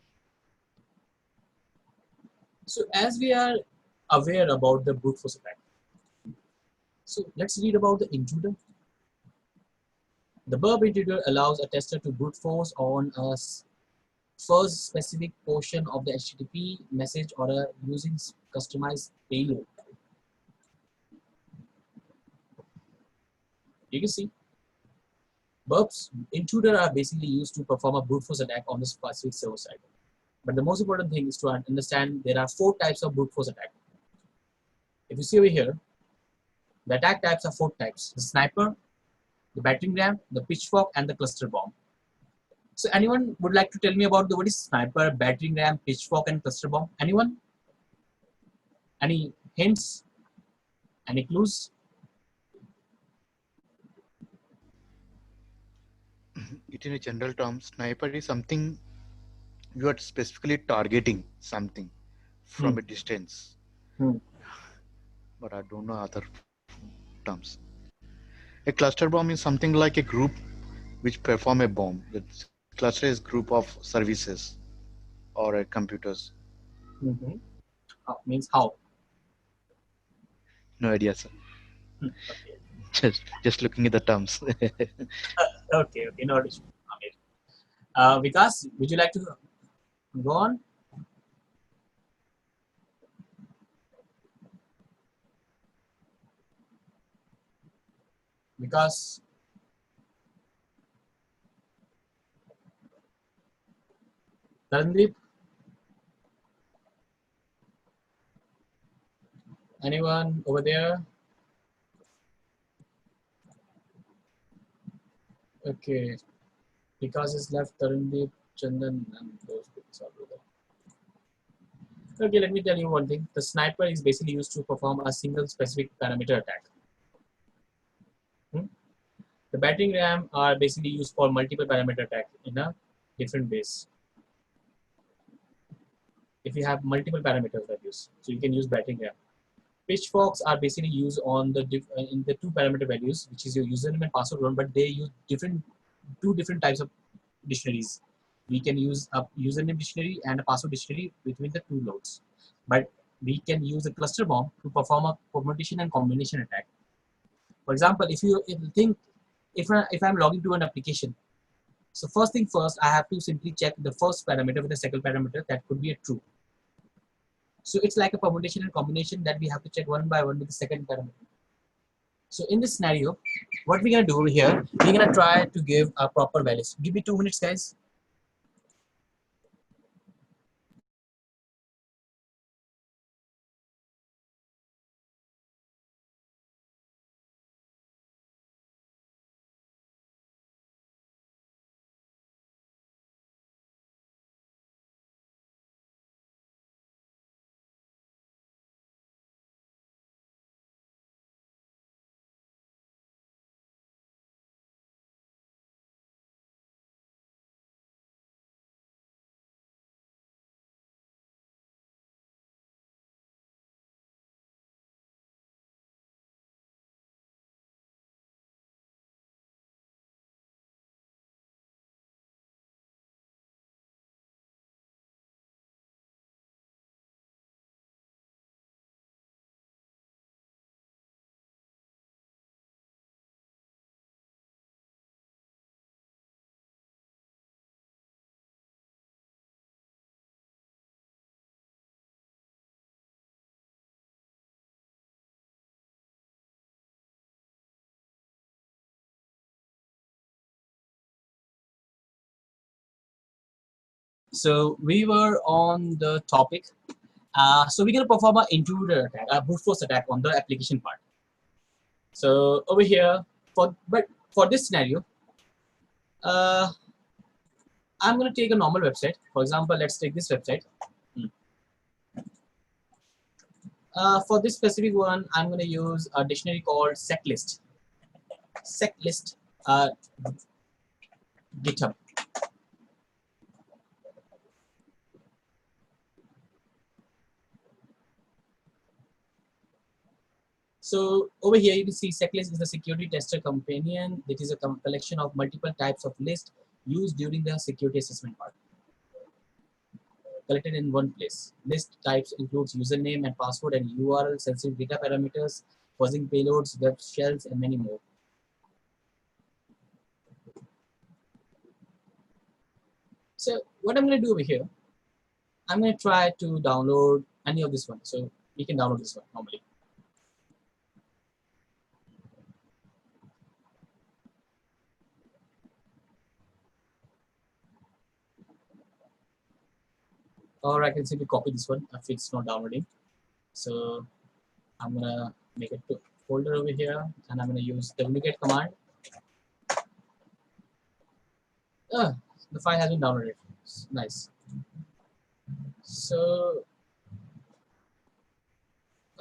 [SPEAKER 1] So as we are aware about the brute force attack, so let's read about the intruder. The Burp intruder allows a tester to brute force on a first specific portion of the HTTP message or using customized payload. You can see Burps intruder are basically used to perform a brute force attack on the specific server side. But the most important thing is to understand there are 4 types of brute force attack. If you see over here, the attack types are 4 types: the sniper, the battering ram, the pitchfork, and the cluster bomb. So anyone would like to tell me about what is sniper, battering ram, pitchfork, and cluster bomb? Anyone? Any hints? Any clues?
[SPEAKER 4] It in a general term, sniper is something you are specifically targeting something from a distance. But I don't know other terms. A cluster bomb is something like a group which perform a bomb. The cluster is group of services or computers.
[SPEAKER 1] Means how?
[SPEAKER 4] No idea, sir.
[SPEAKER 1] Okay.
[SPEAKER 4] Just looking at the terms.
[SPEAKER 1] Okay, no issue. Vikas, would you like to go on? Vikas, Tarandeep, anyone over there? Okay, Vikas is left, Tarandeep, Chandan, and those people are over there. Okay, let me tell you one thing. The sniper is basically used to perform a single specific parameter attack. The battering ram are basically used for multiple parameter attack in a different ways. If you have multiple parameters values, so you can use battering ram. Pitchforks are basically used on the in the 2 parameter values, which is your username and password one, but they use two different types of dictionaries. We can use a username dictionary and a password dictionary between the 2 loads, but we can use a cluster bomb to perform a permutation and combination attack. For example, if I'm logging to an application, so first thing first, I have to simply check the first parameter with the second parameter. That could be a true. So it's like a permutation and combination that we have to check one by one with the second parameter. So in this scenario, what we're gonna do over here, we're gonna try to give a proper values. Give me 2 minutes, guys. So we were on the topic. So we're gonna perform an intruder attack, a brute force attack on the application part. So over here, for this scenario, I'm gonna take a normal website. For example, let's take this website. For this specific one, I'm gonna use a dictionary called seclist. Seclist GitHub. So over here you can see Seclist is the security tester companion. It is a collection of multiple types of lists used during the security assessment part, collected in one place. List types includes username and password and URL, sensitive data parameters, fuzzing payloads, web shells, and many more. So what I'm going to do over here, I'm going to try to download any of this one. So you can download this one normally. Or I can simply copy this one if it's not downloading. So I'm gonna make a folder over here, and I'm gonna use wget command. The file has been downloaded. Nice. So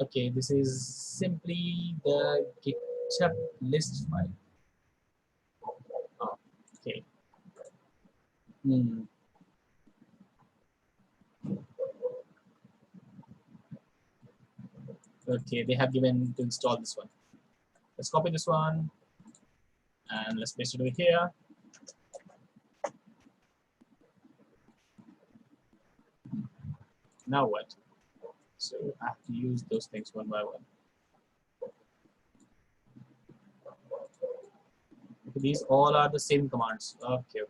[SPEAKER 1] okay, this is simply the GitHub list file. Oh, okay. Okay, they have given to install this one. Let's copy this one and let's paste it over here. Now what? So I have to use those things one by one. Okay, these all are the same commands. Okay.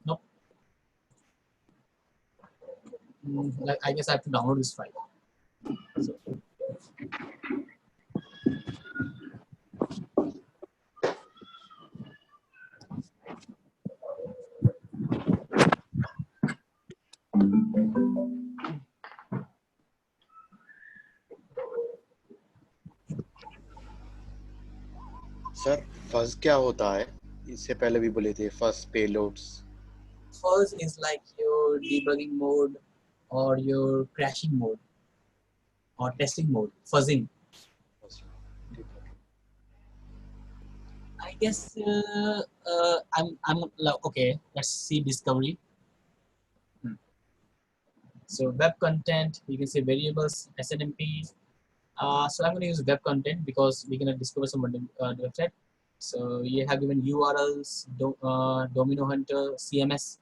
[SPEAKER 1] Nope. I guess I have to download this file. So,
[SPEAKER 4] sir first क्या होता है इससे पहले भी बोले थे first payloads
[SPEAKER 1] fuzz is like your debugging mode or your crashing mode or testing mode. Fuzzing. I guess I'm okay. Let's see discovery. So web content, you can say variables, SNMP. So I'm going to use web content because we're going to discover some website. So you have given URLs, Domino Hunter, CMS,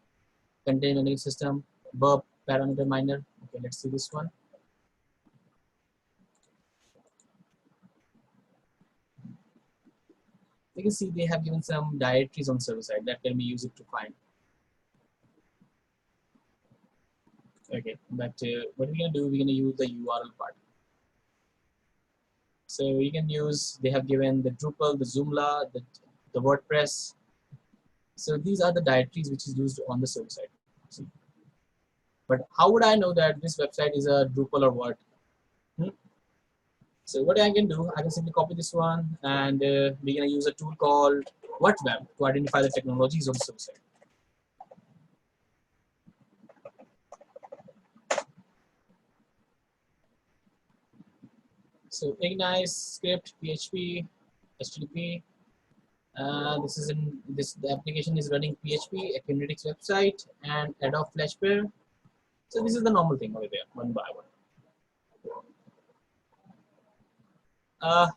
[SPEAKER 1] container management system, Burp, parameter miner. Okay, let's see this one. You can see they have given some directories on server side that can be used to find. Okay, but what we're going to do, we're going to use the URL part. So you can use, they have given the Drupal, the Joomla, the WordPress. So these are the directories which is used on the server side. See? But how would I know that this website is a Drupal or what? So what I can do, I can simply copy this one and we're going to use a tool called WhatWeb to identify the technologies on the server side. So Ignite, script, PHP, HTTP. The application is running PHP, a Kinetics website, and Adobe Flash Player. So this is the normal thing over there, one by one.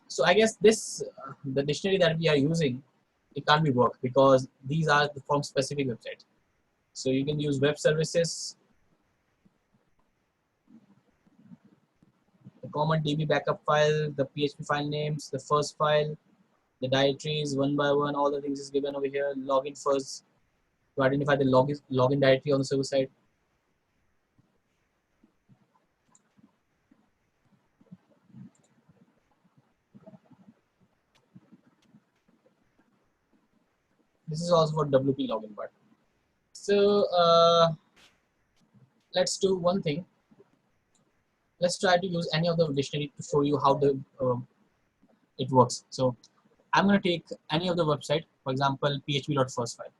[SPEAKER 1] So I guess this the dictionary that we are using, it can't be worked because these are from specific websites. So you can use web services, the common DB backup file, the PHP file names, the first file, the directories one by one, all the things is given over here. Login first to identify the login directory on the server side. This is also for WP login part. So let's do one thing. Let's try to use any of the dictionary to show you how the it works. So I'm going to take any of the website, for example, php.firstfile.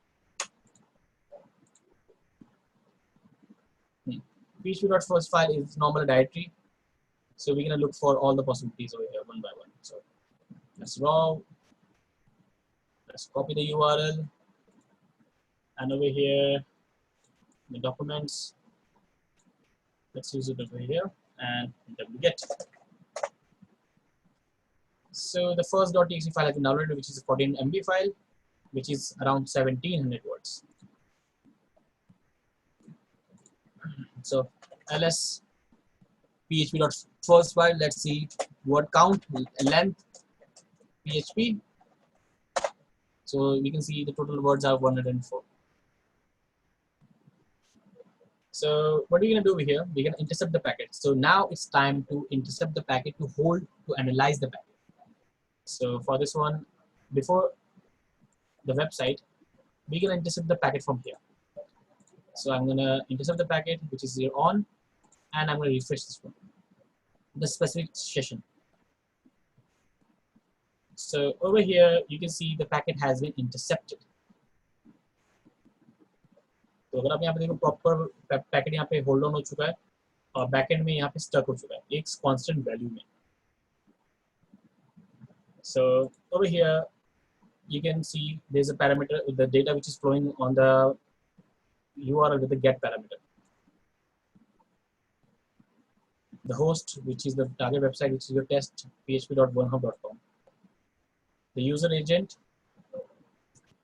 [SPEAKER 1] php.firstfile is normal directory. So we're going to look for all the possibilities over here one by one. So let's raw. Let's copy the URL. And over here, the documents. Let's use it over here and wget. So the first .txt file has been downloaded, which is a 14 MB file, which is around 1700 words. So ls php.firstfile. Let's see word count, length, php. So we can see the total words are 104. So what are we going to do over here? We're going to intercept the packet. So now it's time to intercept the packet, to hold, to analyze the packet. So for this one, before the website, we're going to intercept the packet from here. So I'm going to intercept the packet, which is here on, and I'm going to refresh this one, the specific session. So over here, you can see the packet has been intercepted. तो अगर आप यहाँ पे देखो proper packet यहाँ पे hold on हो चुका है और बैकएंड में यहाँ पे स्टक हो चुका है एक कांस्टेंट वैल्यू में. So over here you can see there's a parameter, the data which is flowing on the URL with the get parameter. The host, which is the target website, which is your test php.onehub.com. The user agent,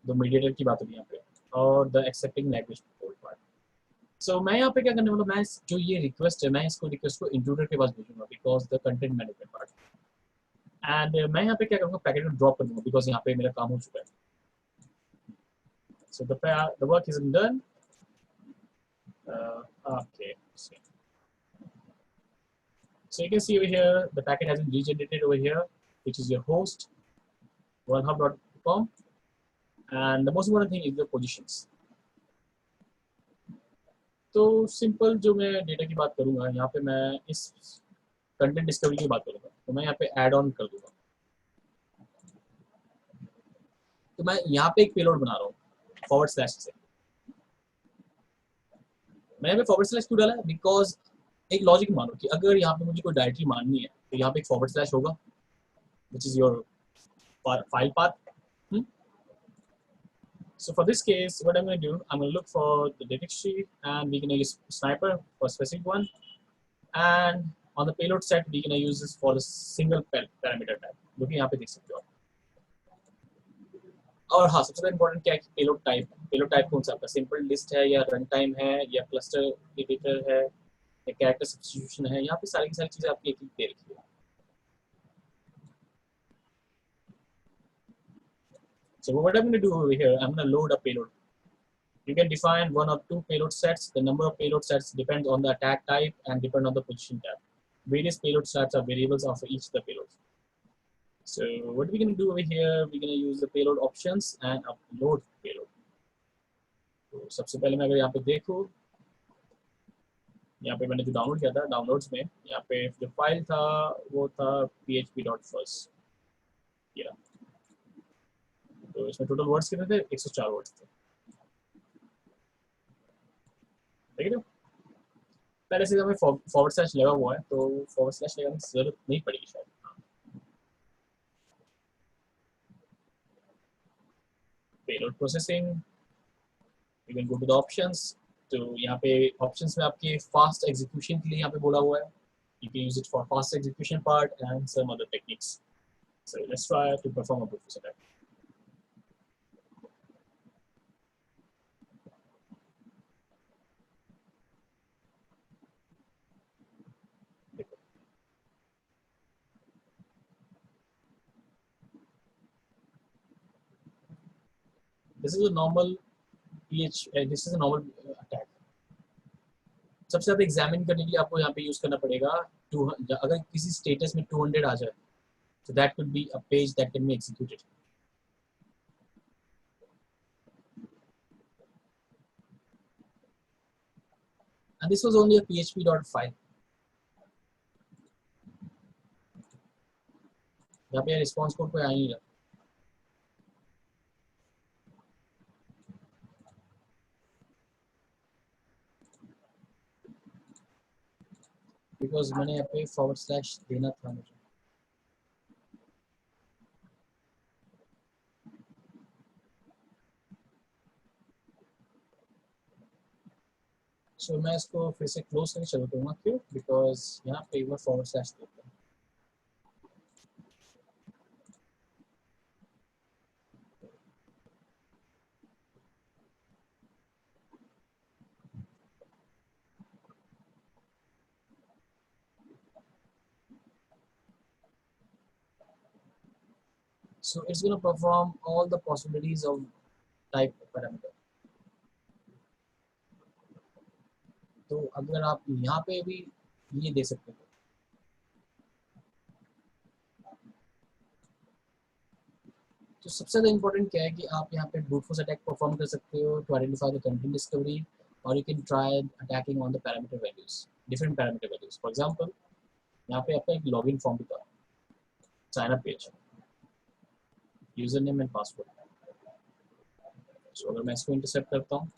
[SPEAKER 1] the mediator की बात होगी यहाँ पे, और the accepting language part. So मैं यहाँ पे क्या करने वाला, मैं जो ये request है, मैं इसको request को intruder के पास भेजूँगा because the content management part. And मैं यहाँ पे क्या करूँगा, पैकेट को ड्रॉप कर दूँगा because यहाँ पे मेरा काम हो चुका है. So the work is done. Okay. So you can see over here the packet has been regenerated over here, which is your host, onehub.com, and the most important thing is the positions. तो simple जो मैं data की बात करूँगा, यहाँ पे मैं इस कंटेंट डिस्कवरी की बात करूँगा, तो मैं यहाँ पे ऐड ऑन कर दूँगा. तो मैं यहाँ पे एक पेलोड बना रहा हूँ फॉरवर्ड स्लैश से. मैंने यहाँ पे फॉरवर्ड स्लैश क्यों डाला है? बिकॉज एक लॉजिक मानो कि अगर यहाँ पे मुझे कोई डायरेक्टरी माननी है तो यहाँ पे एक फॉरवर्ड स्लैश होगा, which is your file path. So for this case, what I'm going to do, I'm going to look for the directory and we're going to use sniper for a specific one. And on the payload set, we're going to use this for a single parameter type. Look यहाँ पे देख सकते हो. और हाँ, सबसे important क्या है कि पेलोड टाइप कौन सा आपका सिंपल लिस्ट है या रन टाइम है या क्लस्टर एडिटर है या कैरेक्टर सब्स्टिट्यूशन है. यहाँ पे सारी की सारी चीजें आपकी एक दे रखी है. So what I'm going to do over here, I'm going to load a payload. You can define one or two payload sets. The number of payload sets depends on the attack type and depend on the position tab. Various payload sets are variables of each of the payloads. So what we're going to do over here, we're going to use the payload options and upload payload. तो सबसे पहले मैं अगर यहाँ पे देखूँ, यहाँ पे मैंने जो डाउनलोड किया था डाउनलोड्स में, यहाँ पे जो फाइल था वो था php.first. तो इसमें टोटल वर्ड्स कितने थे? 104 वर्ड्स थे. ठीक है. पहले से हमें फॉरवर्ड स्लैश लगा हुआ है तो फॉरवर्ड स्लैश लगाने की जरूरत नहीं पड़ेगी शायद. Payload processing, you can go to the options. तो यहाँ पे ऑप्शंस में आपके फास्ट एग्जीक्यूशन के लिए यहाँ पे बोला हुआ है. You can use it for fast execution part and some other techniques. So let's try to perform a process attack. This is a normal this is a normal attack. सबसे ज़्यादा examine करने के लिए आपको यहाँ पे यूज़ करना पड़ेगा अगर किसी स्टेटस में 200 आ जाए, so that could be a page that can be executed. and this was only a PHP dot file. यहाँ पे रिस्पॉन्स कोड कोई आ नहीं रहा, बिकॉज मैंने यहाँ पे / देना था मुझे. सो मैं इसको फिर से क्लोज करके चल दूंगा. क्यों? बिकॉज यहाँ पे एक बार / देता हूँ. So it's going to perform all the possibilities of type parameter. तो अगर आप यहाँ पे भी ये दे सकते हो, तो सबसे ज़्यादा इम्पोर्टेंट क्या है कि आप यहाँ पे brute force attack परफॉर्म कर सकते हो to identify the content discovery, or you can try attacking on the parameter values, different parameter values. For example, यहाँ पे आपका एक login form भी था, sign up page, username and password. So अगर मैं इसको इंटरसेप्ट करता हूँ,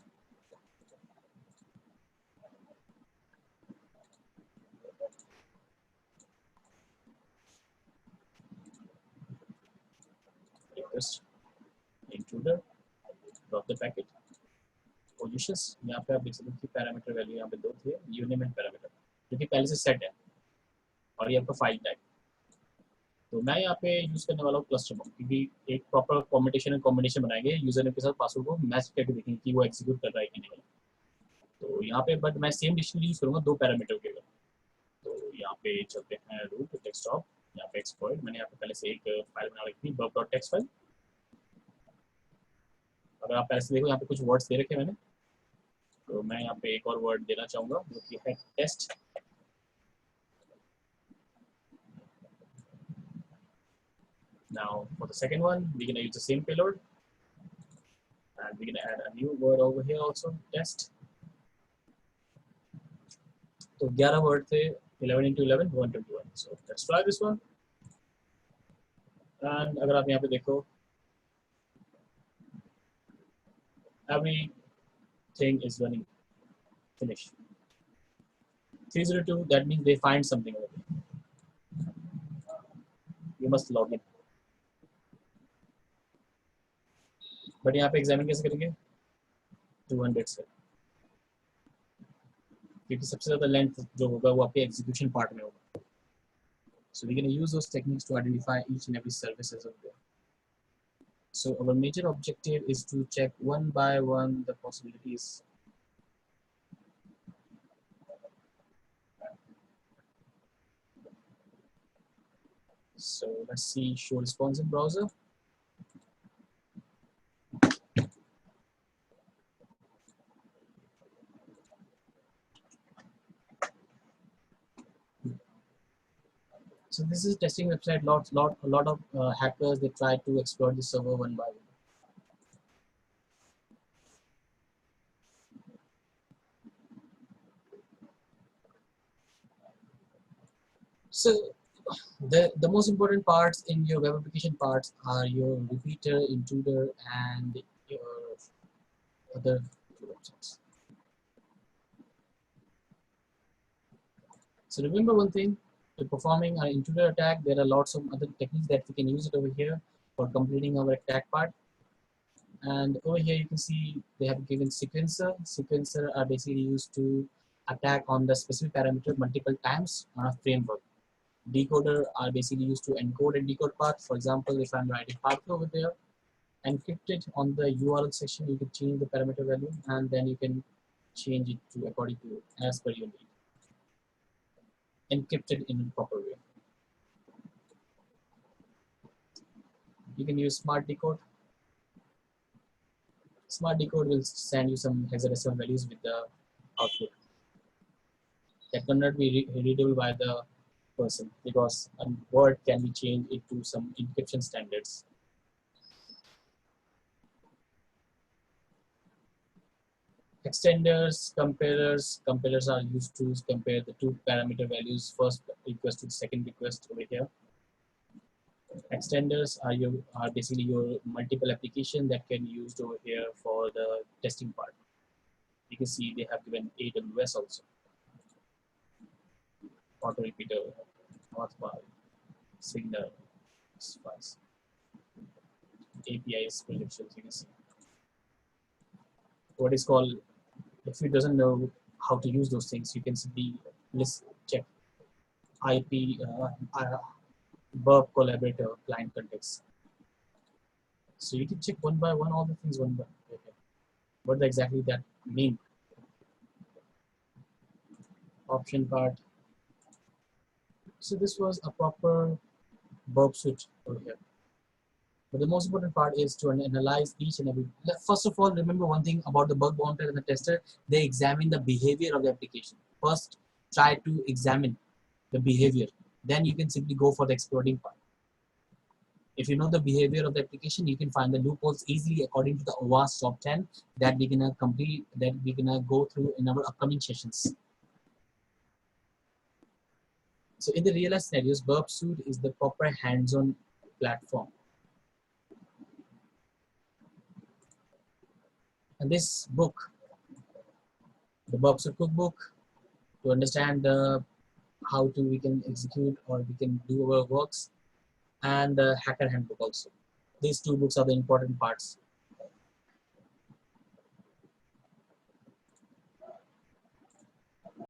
[SPEAKER 1] request intruder, drop the packet, positions. यहाँ पे आप देख सकते हो कि पैरामीटर वैल्यू यहाँ पे 2 थे, यूनिम एंड पैरामीटर, जो कि पहले से सेट है, और ये आपका फाइल टाइप. तो मैं यहाँ पे यूज करने वाला हूँ क्लस्टर बम, क्योंकि एक प्रॉपर कॉम्बिनेशन बनाएंगे यूजर नेम के साथ पासवर्ड को मैच करके देखेंगे कि वो एग्जीक्यूट कर रहा है कि नहीं. तो यहाँ पे बट मैं सेम डिक्शनरी यूज करूँगा 2 पैरामीटर के लिए. तो यहाँ पे चलते हैं रूट डेस्कटॉप, यहाँ पे एक्सप्लॉइट, मैंने यहाँ पे पहले से एक फाइल बना रखी थी burp.txt फाइल. अगर आप पहले से देखो यहाँ पे कुछ वर्ड्स दे रखे मैंने, तो मैं यहाँ पे एक और वर्ड देना चाहूँगा जो कि है test. Now for the second one, we're gonna use the same payload, and we're gonna add a new word over here also, test. तो 11 वर्ड थे, 11 into 11, 121. So let's try this one. And अगर आप यहाँ पे देखो, everything is running, finish. 302, that means they find something over here. You must log in. But यहाँ पे examine कैसे करेंगे? 200 से, क्योंकि सबसे ज़्यादा लेंथ जो होगा वो आपके एग्जीक्यूशन पार्ट में होगा. So we're going to use those techniques to identify each and every services of there. So our major objective is to check one by one the possibilities. So let's see show response in browser. So this is a testing website. A lot of hackers, they try to exploit the server one by one. So the most important parts in your web application parts are your repeater, intruder, and your other websites. So remember one thing, to performing an intruder attack, there are lots of other techniques that we can use it over here for completing our attack part. And over here you can see they have given sequencer. Sequencer are basically used to attack on the specific parameter multiple times on a framework. Decoder are basically used to encode and decode path. For example, if I'm writing path over there, encrypted on the URL section, you can change the parameter value and then you can change it to according to as per your need. Encrypted in a proper way. You can use smart decode. Smart decode will send you some hexadecimal values with the output that cannot be readable by the person, because a word can be changed into some encryption standards. Extenders, comparers. Comparers are used to compare the two parameter values, first request to the second request over here. Extenders are basically your multiple application that can be used over here for the testing part. You can see they have given AWS also. Auto repeater, Northbar, Signal, Spice, APIs, projections. You can see what is called. If you doesn't know how to use those things, you can simply check IP Burp collaborator client context. So you can check one by one all the things one by one. What exactly that mean? Option part. So this was a proper Burp suite over here. But the most important part is to analyze each and every. First of all, remember one thing about the bug bouncer and the tester. They examine the behavior of the application. First, try to examine the behavior. Then you can simply go for the exploiting part. If you know the behavior of the application, you can find the loopholes easily according to the OWASP top 10 that we're gonna complete, that we're gonna go through in our upcoming sessions. So in the real life scenarios, Burp Suite is the proper hands-on platform. And this book, the Burp Suite cookbook, to understand how to we can execute or we can do our works, and the hacker handbook also. These two books are the important parts